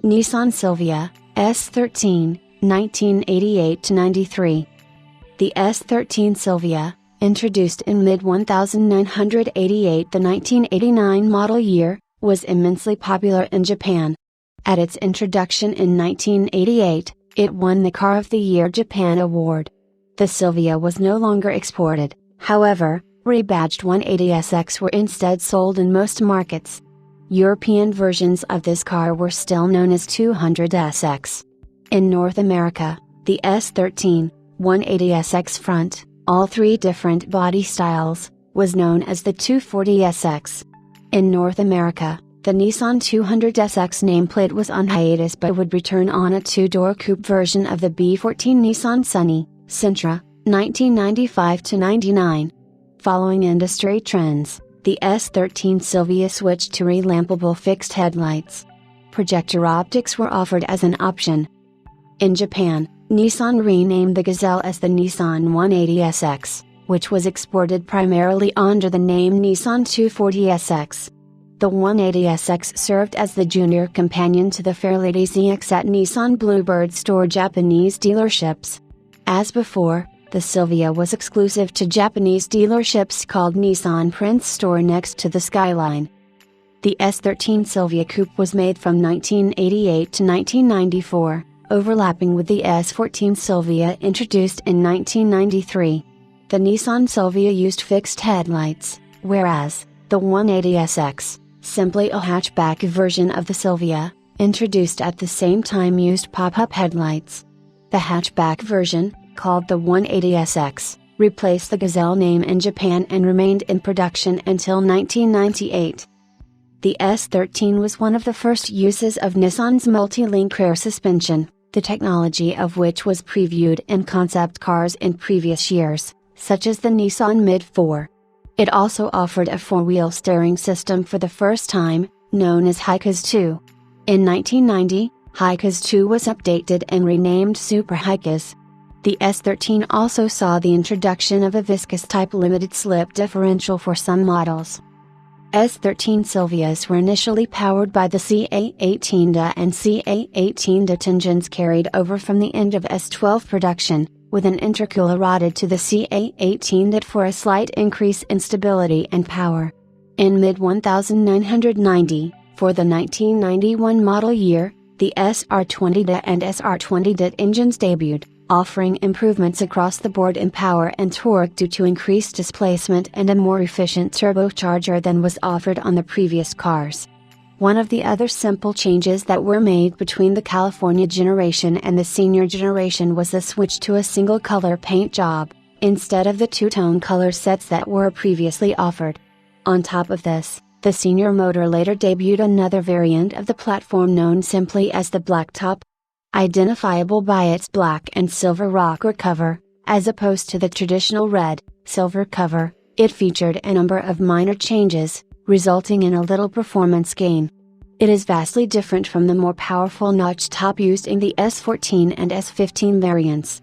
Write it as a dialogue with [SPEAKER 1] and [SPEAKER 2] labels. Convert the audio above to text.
[SPEAKER 1] Nissan Silvia S13, 1988–93. The S13 Silvia, introduced in mid-1988, the 1989 model year, was immensely popular in Japan. At its introduction in 1988, it won the Car of the Year Japan Award. The Silvia was no longer exported, however, rebadged 180SX were instead sold in most markets. European versions of this car were still known as 200SX. In North America, the S13, 180SX front, all three different body styles, was known as the 240SX. In North America, the Nissan 200SX nameplate was on hiatus but would return on a two-door coupe version of the B14 Nissan Sunny, Sentra, 1995–99. Following industry trends, the S13 Silvia switched to relampable fixed headlights. Projector optics were offered as an option. In Japan, Nissan renamed the Gazelle as the Nissan 180SX, which was exported primarily under the name Nissan 240SX. The 180SX served as the junior companion to the Fairlady ZX at Nissan Bluebird Store Japanese dealerships. As before, the Silvia was exclusive to Japanese dealerships called Nissan Prince Store next to the Skyline. The S13 Silvia Coupe was made from 1988 to 1994, overlapping with the S14 Silvia introduced in 1993. The Nissan Silvia used fixed headlights, whereas the 180SX, simply a hatchback version of the Silvia, introduced at the same time, used pop-up headlights. The hatchback version, called the 180SX, replaced the Gazelle name in Japan and remained in production until 1998. The S13 was one of the first uses of Nissan's multi-link rear suspension, the technology of which was previewed in concept cars in previous years, such as the Nissan Mid-4. It also offered a four-wheel steering system for the first time, known as Hikaz 2. In 1990, Hikaz 2 was updated and renamed Super Hikaz. The S13 also saw the introduction of a viscous-type limited-slip differential for some models. S13 Silvias were initially powered by the CA18DA and CA18DT engines carried over from the end of S12 production, with an intercooler routed to the CA18DT for a slight increase in stability and power. In mid-1990, for the 1991 model year, the SR20DA and SR20DT engines debuted, offering improvements across the board in power and torque due to increased displacement and a more efficient turbocharger than was offered on the previous cars. One of the other simple changes that were made between the California generation and the senior generation was the switch to a single color paint job, instead of the two-tone color sets that were previously offered. On top of this, the senior motor later debuted another variant of the platform known simply as the Blacktop. Identifiable by its black and silver rocker cover, as opposed to the traditional red, silver cover, it featured a number of minor changes, resulting in a little performance gain. It is vastly different from the more powerful notch top used in the S14 and S15 variants.